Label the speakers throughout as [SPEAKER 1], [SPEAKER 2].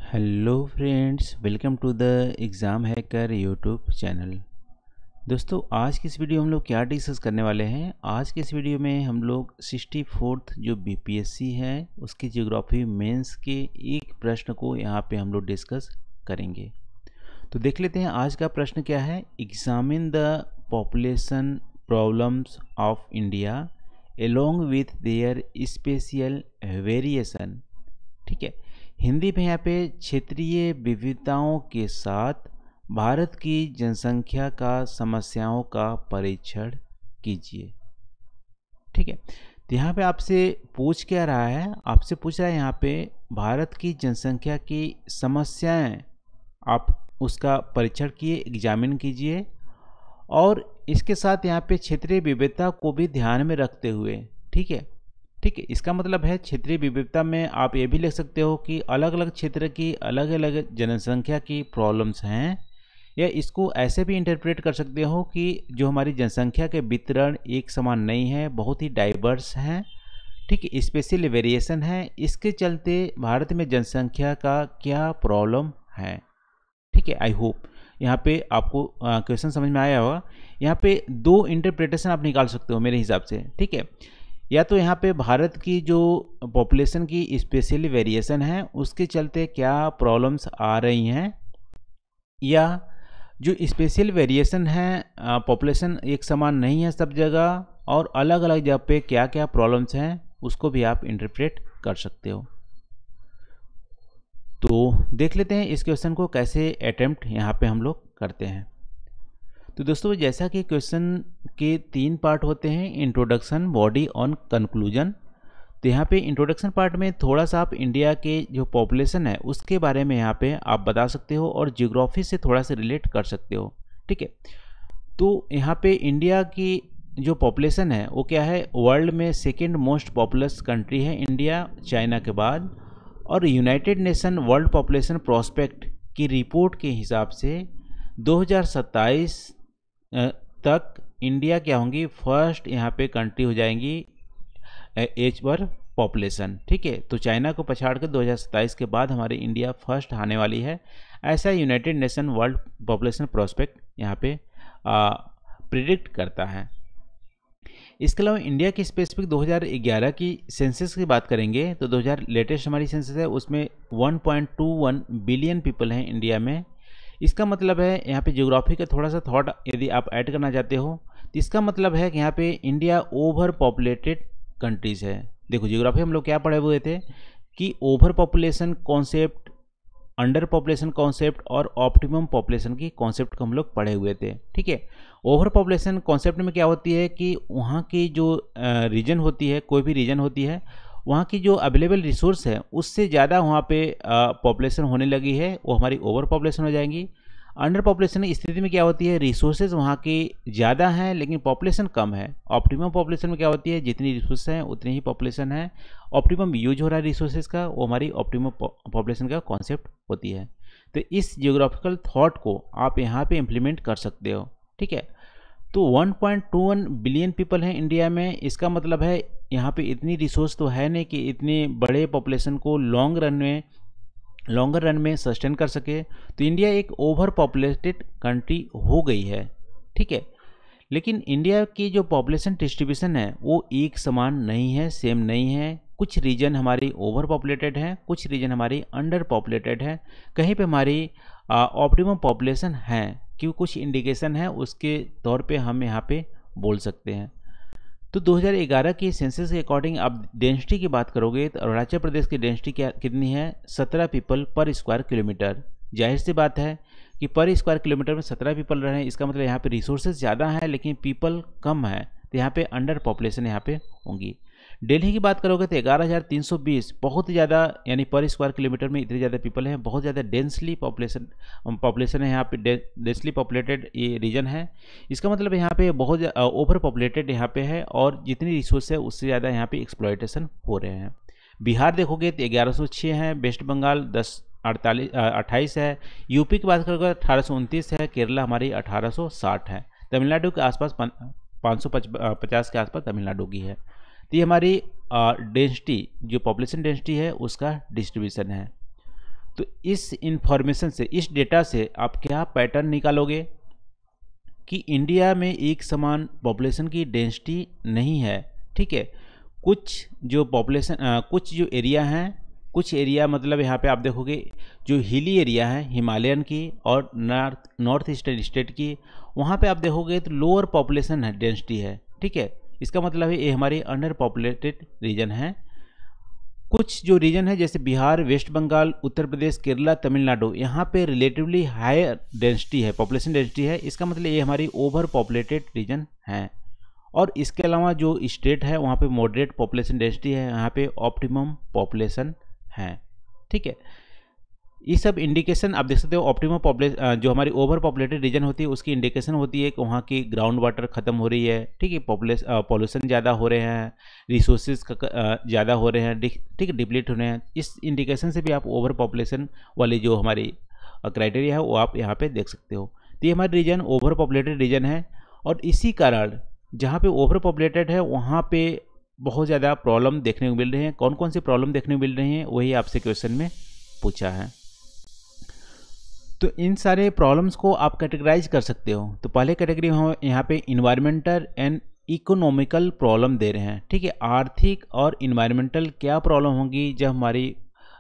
[SPEAKER 1] Hello friends, welcome to the exam hacker YouTube channel. दोस्तों, आज की इस वीडियो हम लोग क्या डिस्कस करने वाले हैं। आज की इस वीडियो में हम लोग 64th जो बीपीएससी है उसकी ज्योग्राफी मेंस के एक प्रश्न को यहाँ पे हम लोग डिस्कस करेंगे। तो देख लेते हैं आज का प्रश्न क्या है। Examine the population problems of India along with their spatial variation. ठीक है, हिंदी में यहाँ पे क्षेत्रीय विविधताओं के साथ भारत की जनसंख्या का समस्याओं का परीक्षण कीजिए। ठीक है, तो यहाँ पे आपसे पूछ क्या रहा है, आपसे पूछ रहा है यहाँ पे भारत की जनसंख्या की समस्याएं, आप उसका परीक्षण किए, एग्जामिन कीजिए और इसके साथ यहाँ पे क्षेत्रीय विविधता को भी ध्यान में रखते हुए। ठीक है, ठीक है, इसका मतलब है क्षेत्रीय विविधता में आप ये भी लिख सकते हो कि अलग अलग क्षेत्र की अलग अलग जनसंख्या की प्रॉब्लम्स हैं, या इसको ऐसे भी इंटरप्रेट कर सकते हो कि जो हमारी जनसंख्या के वितरण एक समान नहीं है, बहुत ही डाइवर्स हैं। ठीक है, स्पेशल वेरिएशन है, इसके चलते भारत में जनसंख्या का क्या प्रॉब्लम है। ठीक है, आई होप यहाँ पे आपको क्वेश्चन समझ में आया होगा। यहाँ पे दो इंटरप्रिटेशन आप निकाल सकते हो मेरे हिसाब से। ठीक है, या तो यहाँ पे भारत की जो पॉपुलेशन की स्पेशली वेरिएशन है उसके चलते क्या प्रॉब्लम्स आ रही हैं, या जो स्पेशल वेरिएशन है, पॉपुलेशन एक समान नहीं है सब जगह और अलग अलग जगह पे क्या क्या प्रॉब्लम्स हैं उसको भी आप इंटरप्रेट कर सकते हो। तो देख लेते हैं इस क्वेश्चन को कैसे अटेम्प्ट यहाँ पे हम लोग करते हैं। तो दोस्तों, जैसा कि क्वेश्चन के 3 पार्ट होते हैं, इंट्रोडक्शन, बॉडी और कंक्लूजन। तो यहाँ पे इंट्रोडक्शन पार्ट में थोड़ा सा आप इंडिया के जो पॉपुलेशन है उसके बारे में यहाँ पे आप बता सकते हो और जियोग्राफी से थोड़ा सा रिलेट कर सकते हो। ठीक है, तो यहाँ पे इंडिया की जो पॉपुलेशन है वो क्या है, वर्ल्ड में सेकेंड मोस्ट पॉपुलस कंट्री है इंडिया, चाइना के बाद। और United nation world population prospect की रिपोर्ट के हिसाब से 2027 तक इंडिया क्या होंगी, फर्स्ट यहाँ पे कंट्री हो जाएंगी एज पर पॉपुलेशन। ठीक है, तो चाइना को पछाड़ कर 2027 के बाद हमारी इंडिया फर्स्ट आने वाली है, ऐसा United nation world population prospect यहाँ पे प्रिडिक्ट करता है। इसके अलावा इंडिया की स्पेसिफिक 2011 की सेंसस की बात करेंगे तो 2000 लेटेस्ट हमारी सेंसस है, उसमें 1.21 बिलियन पीपल हैं इंडिया में। इसका मतलब है यहाँ पे ज्योग्राफी का थोड़ा सा थॉट यदि आप ऐड करना चाहते हो तो इसका मतलब है कि यहाँ पे इंडिया ओवर पॉपुलेटेड कंट्रीज है। देखो, ज्योग्राफी हम लोग क्या पढ़े हुए थे कि over population concept, under population concept और ऑप्टिमम पॉपुलेशन की कॉन्सेप्ट को हम लोग पढ़े हुए थे। ठीक है, ओवर पॉपुलेशन कॉन्सेप्ट में क्या होती है कि वहाँ की जो रीजन होती है, कोई भी रीजन होती है, वहाँ की जो अवेलेबल रिसोर्स है उससे ज़्यादा वहाँ पे पॉपुलेशन होने लगी है, वो हमारी ओवर पॉपुलेशन हो जाएंगी। अंडर पॉपुलेशन की स्थिति में क्या होती है, रिसोर्सेज वहाँ की ज़्यादा हैं लेकिन पॉपुलेशन कम है। ऑप्टिमम पॉपुलेशन में क्या होती है, जितनी रिसोर्स हैं उतनी ही पॉपुलेशन है, ऑप्टिमम यूज हो रहा है रिसोर्सेज का, वो हमारी ऑप्टिमम पॉपुलेशन का कॉन्सेप्ट होती है। तो इस जियोग्राफिकल थॉट को आप यहाँ पे इम्प्लीमेंट कर सकते हो। ठीक है, तो 1.21 बिलियन पीपल हैं इंडिया में, इसका मतलब है यहाँ पे इतनी रिसोर्स तो है नहीं कि इतने बड़े पॉपुलेशन को लॉन्गर रन में सस्टेन कर सके। तो इंडिया एक ओवर पॉपुलेटेड कंट्री हो गई है। ठीक है, लेकिन इंडिया की जो पॉपुलेशन डिस्ट्रीब्यूशन है वो एक समान नहीं है, सेम नहीं है। कुछ रीजन हमारी ओवर पॉपुलेटेड है, कुछ रीजन हमारी अंडर पॉपुलेटेड है, कहीं पे हमारी ऑप्टिमम पॉपुलेशन है कि कुछ इंडिकेशन है उसके तौर पे हम यहाँ पे बोल सकते हैं। तो 2011 की सेंसस के अकॉर्डिंग आप डेंसिटी की बात करोगे तो अरुणाचल प्रदेश की डेंसिटी क्या कितनी है, 17 पीपल पर स्क्वायर किलोमीटर। जाहिर सी बात है कि पर स्क्वायर किलोमीटर में 17 पीपल रहे हैं, इसका मतलब यहाँ पे रिसोर्सेज ज़्यादा है लेकिन पीपल कम है, तो यहाँ पे अंडर पॉपुलेशन यहाँ पे होंगी। दिल्ली की बात करोगे तो 11,320, बहुत ज़्यादा, यानी पर स्क्वायर किलोमीटर में इतने ज़्यादा पीपल हैं, बहुत ज़्यादा डेंसली पॉपुलेशन है यहाँ पे, डेंसली पॉपुलेटेड ये रीजन है। इसका मतलब यहाँ पे बहुत ओवर पॉपुलेटेड यहाँ पे है और जितनी रिसोर्स है उससे ज़्यादा यहाँ पे एक्सप्लॉयटेशन हो रहे हैं। बिहार देखोगे तो 1106 है, वेस्ट बंगाल 28 है, यूपी की बात करोगे 1829 है, केरला हमारी 1860 है, तमिलनाडु के आसपास 550 के आसपास तमिलनाडु की है। तो ये हमारी डेंसिटी, जो पॉपुलेशन डेंसिटी है उसका डिस्ट्रीब्यूशन है। तो इस इंफॉर्मेशन से, इस डेटा से आप क्या पैटर्न निकालोगे कि इंडिया में एक समान पॉपुलेशन की डेंसिटी नहीं है। ठीक है, कुछ जो पॉपुलेशन कुछ जो एरिया हैं, कुछ एरिया मतलब यहाँ पे आप देखोगे जो हिली एरिया है हिमालयन की और नॉर्थ ईस्टर्न स्टेट की, वहाँ पे आप देखोगे तो लोअर पॉपुलेशन है, डेंसिटी है। ठीक है, इसका मतलब है ये हमारी अंडर पॉपुलेटेड रीजन है। कुछ जो रीजन है जैसे बिहार, वेस्ट बंगाल, उत्तर प्रदेश, केरला, तमिलनाडु, यहाँ पे रिलेटिवली हायर डेंसिटी है, पॉपुलेशन डेंसिटी है। इसका मतलब ये हमारी ओवर पॉपुलेटेड रीजन है। और इसके अलावा जो स्टेट है वहाँ पे मॉडरेट पॉपुलेशन डेंसिटी है, यहाँ पे ऑप्टिमम पॉपुलेशन है। ठीक है, ये सब इंडिकेशन आप देख सकते हो। ऑप्टिमम पॉपुलेशन जो हमारी ओवर पॉपुलेटेड रीजन होती है उसकी इंडिकेशन होती है कि वहाँ की ग्राउंड वाटर ख़त्म हो रही है। ठीक है, पॉल्यूशन ज़्यादा हो रहे हैं, रिसोर्सेज ज़्यादा हो रहे हैं, ठीक है, डिप्लीट हो रहे हैं। इस इंडिकेशन से भी आप ओवर पॉपुलेशन वाली जो हमारी क्राइटेरिया है वो आप यहाँ पे देख सकते हो। तो ये हमारी रीजन ओवर पॉपुलेटेड रीजन है, और इसी कारण जहाँ पे ओवर पॉपुलेटेड है वहाँ पे बहुत ज़्यादा प्रॉब्लम देखने को मिल रही हैं। कौन कौन सी प्रॉब्लम देखने को मिल रही हैं वही आपसे क्वेश्चन में पूछा है। तो इन सारे प्रॉब्लम्स को आप कैटेगराइज कर सकते हो। तो पहले कैटेगरी हम यहाँ पे इन्वायरमेंटल एंड इकोनॉमिकल प्रॉब्लम दे रहे हैं। ठीक है, आर्थिक और इन्वायरमेंटल क्या प्रॉब्लम होंगी जब हमारी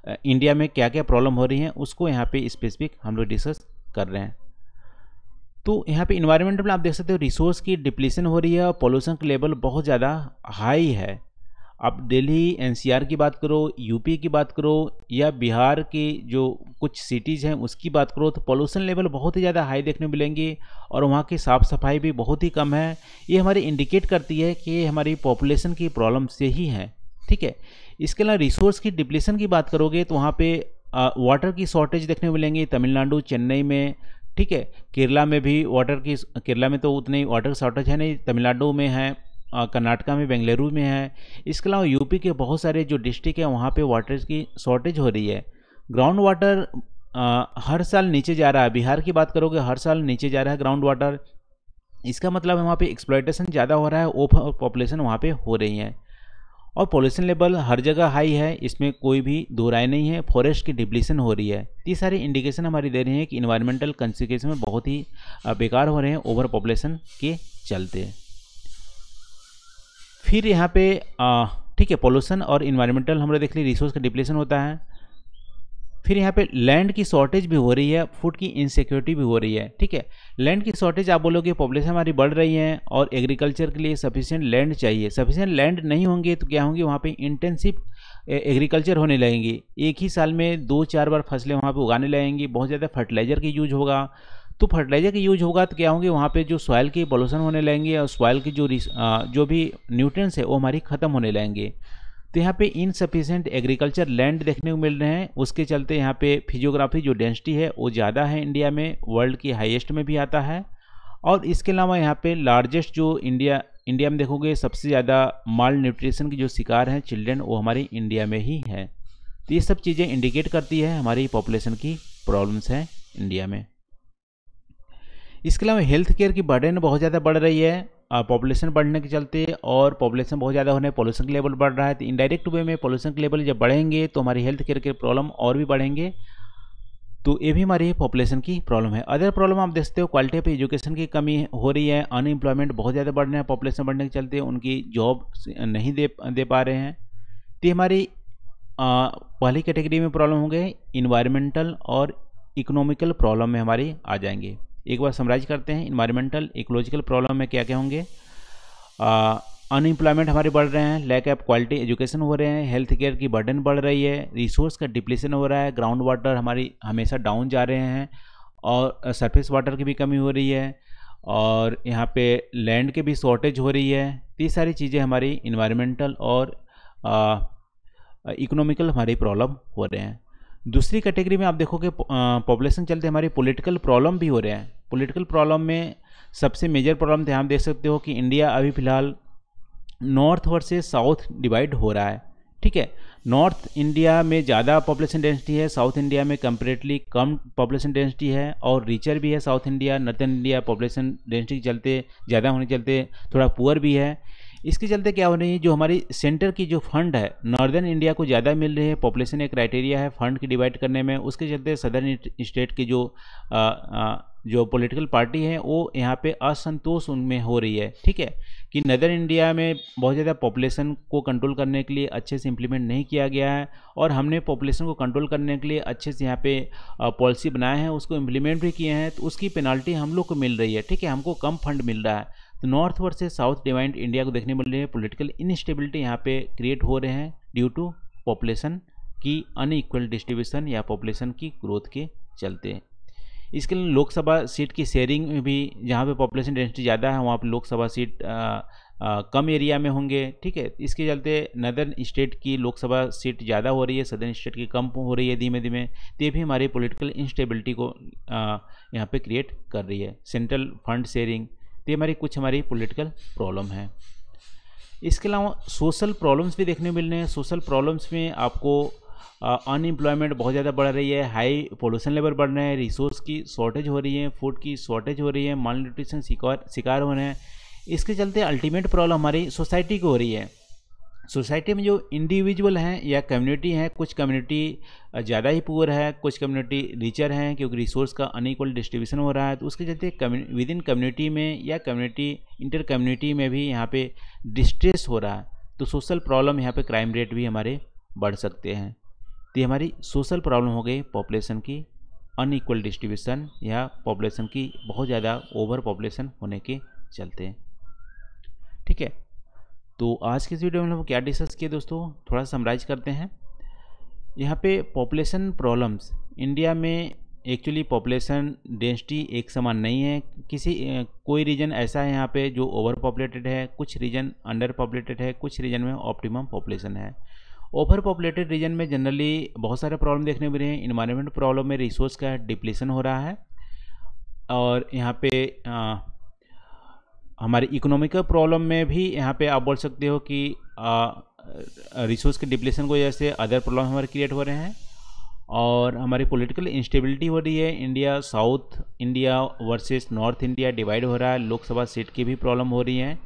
[SPEAKER 1] इंडिया में क्या क्या प्रॉब्लम हो रही हैं उसको यहाँ पे स्पेसिफिक हम लोग डिस्कस कर रहे हैं। तो यहाँ पे इन्वायरमेंटल में आप देख सकते हो रिसोर्स की डिप्लीशन हो रही है और पॉल्यूशन का लेवल बहुत ज़्यादा हाई है। आप दिल्ली एनसीआर की बात करो, यूपी की बात करो, या बिहार की जो कुछ सिटीज़ हैं उसकी बात करो, तो पॉल्यूशन लेवल बहुत ही ज़्यादा हाई देखने को मिलेंगे और वहाँ की साफ़ सफाई भी बहुत ही कम है। ये हमारी इंडिकेट करती है कि ये हमारी पॉपुलेशन की प्रॉब्लम से ही है। ठीक है, इसके अलावा रिसोर्स की डिप्लीशन की बात करोगे तो वहाँ पे वाटर की शॉर्टेज देखने को मिलेंगी तमिलनाडु, चेन्नई में। ठीक है, केरला में भी केरला में तो उतनी वाटर शॉर्टेज है नहीं, तमिलनाडु में है, कर्नाटका में, बेंगलुरु में है। इसके अलावा यूपी के बहुत सारे जो डिस्ट्रिक्ट हैं वहाँ पे वाटर की शॉर्टेज हो रही है। ग्राउंड वाटर हर साल नीचे जा रहा है। बिहार की बात करोगे हर साल नीचे जा रहा है ग्राउंड वाटर। इसका मतलब है वहाँ पे एक्सप्लॉयटेशन ज़्यादा हो रहा है, ओवर पॉपुलेशन वहाँ पे हो रही है, और पॉल्यूशन लेवल हर जगह हाई है, इसमें कोई भी दो राय नहीं है। फॉरेस्ट की डिप्लीशन हो रही है। ये सारी इंडिकेशन हमारी दे रही हैं कि इन्वायरमेंटल कंसिक्वेंस में बहुत ही बेकार हो रहे हैं ओवर पॉपुलेशन के चलते। फिर यहाँ पे ठीक है, पॉल्यूशन और इन्वायरमेंटल हमने देख ली, रिसोर्स का डिप्लीशन होता है। फिर यहाँ पे लैंड की शॉर्टेज भी हो रही है, फूड की इनसिक्योरिटी भी हो रही है। ठीक है, लैंड की शॉर्टेज आप बोलोगे पॉपुलेशन हमारी बढ़ रही है और एग्रीकल्चर के लिए सफिशिएंट लैंड चाहिए। सफिशिएंट लैंड नहीं होंगे तो क्या होंगे, वहाँ पे इंटेंसिव एग्रीकल्चर होने लगेंगी। एक ही साल में 2-4 बार फसलें वहाँ पे उगाने लगेंगी, बहुत ज़्यादा फर्टिलाइजर की यूज होगा। तो फर्टिलाइजर की यूज होगा तो क्या होंगे, वहाँ पे जो सॉइल की पॉल्यूशन होने लगेंगे और सॉइल की जो भी न्यूट्रिएंट्स है वो हमारी ख़त्म होने लगेंगे। तो यहाँ पे इनसफिशिएंट एग्रीकल्चर लैंड देखने को मिल रहे हैं। उसके चलते यहाँ पे फिजियोग्राफी जो डेंसिटी है वो ज़्यादा है, इंडिया में वर्ल्ड की हाईएस्ट में भी आता है। और इसके अलावा यहाँ पे लार्जेस्ट जो इंडिया में देखोगे सबसे ज़्यादा माल न्यूट्रिशन की जो शिकार हैं चिल्ड्रन, वो हमारी इंडिया में ही है। तो ये सब चीज़ें इंडिकेट करती है हमारी पॉपुलेशन की प्रॉब्लम्स हैं इंडिया में। इसके अलावा हेल्थ केयर की बर्डन बहुत ज़्यादा बढ़ रही है पॉपुलेशन बढ़ने के चलते, और पॉपुलेशन बहुत ज़्यादा होने पॉल्यूशन का लेवल बढ़ रहा है। तो इनडायरेक्ट वे में पॉल्यूशन के लेवल जब बढ़ेंगे तो हमारी हेल्थ केयर के प्रॉब्लम और भी बढ़ेंगे। तो ये भी हमारी पॉपुलेशन की प्रॉब्लम है। अदर प्रॉब्लम आप देखते हो, क्वालिटी ऑफ एजुकेशन की कमी हो रही है, अनएम्प्लॉयमेंट बहुत ज़्यादा बढ़ रहे हैं पॉपुलेशन बढ़ने के चलते, उनकी जॉब नहीं दे पा रहे हैं। तो हमारी पहली कैटेगरी में प्रॉब्लम हो गए, इन्वायरमेंटल और इकोनॉमिकल प्रॉब्लम में हमारी आ जाएंगे। एक बार समराइज करते हैं, इन्वायरमेंटल इकोलॉजिकल प्रॉब्लम में क्या क्या होंगे। अनएम्प्लॉयमेंट हमारे बढ़ रहे हैं, लैक ऑफ क्वालिटी एजुकेशन हो रहे हैं, हेल्थ केयर की बर्डन बढ़ रही है, रिसोर्स का डिप्लीशन हो रहा है, ग्राउंड वाटर हमारी हमेशा डाउन जा रहे हैं, और सरफेस वाटर की भी कमी हो रही है, और यहाँ पे लैंड के भी शॉर्टेज हो रही है। तो ये सारी चीज़ें हमारी इन्वायरमेंटल और इकोनॉमिकल हमारी प्रॉब्लम हो रहे हैं। दूसरी कैटेगरी में आप देखोगे पॉपुलेशन चलते हमारी पॉलिटिकल प्रॉब्लम भी हो रहे हैं। पॉलिटिकल प्रॉब्लम में सबसे मेजर प्रॉब्लम ध्यान दे सकते हो कि इंडिया अभी फ़िलहाल नॉर्थ वर्सेस साउथ डिवाइड हो रहा है। ठीक है, नॉर्थ इंडिया में ज़्यादा पॉपुलेशन डेंसिटी है, साउथ इंडिया में कंपेरेटिवली कम पॉपुलेशन डेंसिटी है, और रिचर भी है south India. Northern India population density के चलते ज़्यादा होने के चलते थोड़ा पुअर भी है। इसके चलते क्या हो रही है, जो हमारी सेंटर की जो फंड है नॉर्दर्न इंडिया को ज़्यादा मिल रही है, पॉपुलेशन एक क्राइटेरिया है फंड की डिवाइड करने में, उसके चलते सदर्न स्टेट की जो पॉलिटिकल पार्टी है वो यहाँ पे असंतोष उनमें हो रही है। ठीक है, कि नदर इंडिया में बहुत ज़्यादा पॉपुलेशन को कंट्रोल करने के लिए अच्छे से इम्प्लीमेंट नहीं किया गया है, और हमने पॉपुलेशन को कंट्रोल करने के लिए अच्छे से यहाँ पे पॉलिसी बनाए हैं, उसको इम्प्लीमेंट भी किए हैं, तो उसकी पेनाल्टी हम लोग को मिल रही है। ठीक है, हमको कम फंड मिल रहा है। तो north versus south divide India को देखने मिल रही है, पॉलिटिकल इनस्टेबिलिटी यहाँ पे क्रिएट हो रहे हैं ड्यू टू पॉपुलेशन की अनइक्वल डिस्ट्रीब्यूशन या पॉपुलेशन की ग्रोथ के चलते। इसके लिए लोकसभा सीट की शेयरिंग में भी, जहाँ पे पॉपुलेशन डेंसिटी ज़्यादा है वहाँ पे लोकसभा सीट कम एरिया में होंगे। ठीक है, इसके चलते नदर्न स्टेट की लोकसभा सीट ज़्यादा हो रही है, सदर्न स्टेट की कम हो रही है धीमे धीमे। तो ये भी हमारी पॉलिटिकल इंस्टेबिलिटी को यहाँ पे क्रिएट कर रही है। सेंट्रल फंड शेयरिंग, तो ये हमारी पॉलिटिकल प्रॉब्लम है। इसके अलावा सोशल प्रॉब्लम्स भी देखने मिल रहे हैं। सोशल प्रॉब्लम्स में आपको अनएम्प्लॉयमेंट बहुत ज़्यादा बढ़ रही है, हाई पोल्यूशन लेवल बढ़ रहे हैं, रिसोर्स की शॉर्टेज हो रही है, फूड की शॉर्टेज हो रही है, माल न्यूट्रिशन शिकार हो रहे हैं। इसके चलते अल्टीमेट प्रॉब्लम हमारी सोसाइटी को हो रही है। सोसाइटी में जो इंडिविजुअल हैं या कम्युनिटी हैं, कुछ कम्युनिटी ज़्यादा ही पुअर है, कुछ कम्युनिटी रिचर हैं, क्योंकि रिसोर्स का अनइक्वल डिस्ट्रीब्यूशन हो रहा है। तो उसके चलते विद इन कम्युनिटी में या कम्युनिटी इंटर कम्युनिटी में भी यहाँ पे डिस्ट्रेस हो रहा है। तो सोशल प्रॉब्लम, यहाँ पे क्राइम रेट भी हमारे बढ़ सकते हैं। तो ये हमारी सोशल प्रॉब्लम हो गई पॉपुलेशन की अनइक्वल डिस्ट्रीब्यूशन या पॉपुलेशन की बहुत ज़्यादा ओवर पॉपुलेशन होने के चलते। ठीक है, तो आज के इस वीडियो में हम क्या डिस्कस किए दोस्तों, थोड़ा सा समराइज करते हैं। यहाँ पे पॉपुलेशन प्रॉब्लम्स इंडिया में एक्चुअली पॉपुलेशन डेंसिटी एक समान नहीं है। कोई रीजन ऐसा है यहाँ पे जो ओवर पॉपुलेटेड है, कुछ रीजन अंडर पॉपुलेटेड है, कुछ रीजन में ऑप्टिमम पॉपुलेशन है। ओवर पॉपुलेटेड रीजन में जनरली बहुत सारे प्रॉब्लम देखने मिल रहे हैं। इन्वायरमेंट प्रॉब्लम में रिसोर्स का डिप्लीशन हो रहा है, और यहाँ पे हमारी इकोनॉमिकल प्रॉब्लम में भी यहाँ पे आप बोल सकते हो कि रिसोर्स के डिप्लीशन की वजह से अदर प्रॉब्लम हमारे क्रिएट हो रहे हैं, और हमारी पॉलिटिकल इंस्टेबिलिटी हो रही है। India south India versus north India divide हो रहा है, लोकसभा सीट की भी प्रॉब्लम हो रही है।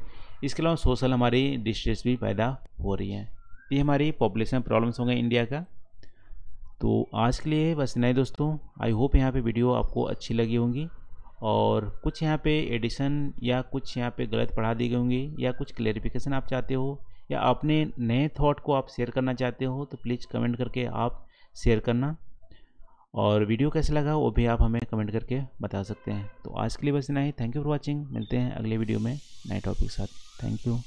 [SPEAKER 1] इसके अलावा सोशल हमारी डिस्ट्रेस भी पैदा हो रही है। ये हमारी पॉपुलेशन प्रॉब्लम्स होंगे इंडिया का। तो आज के लिए बस इतना ही दोस्तों। आई होप यहाँ पे वीडियो आपको अच्छी लगी होंगी, और कुछ यहाँ पे एडिशन या कुछ यहाँ पे गलत पढ़ा दी गई होंगी, या कुछ क्लेरिफिकेशन आप चाहते हो, या अपने नए थॉट को आप शेयर करना चाहते हो, तो प्लीज़ कमेंट करके आप शेयर करना। और वीडियो कैसा लगा वो भी आप हमें कमेंट करके बता सकते हैं। तो आज के लिए बस इतना ही। Thank you for watching. मिलते हैं अगले वीडियो में नए टॉपिक के साथ। Thank you.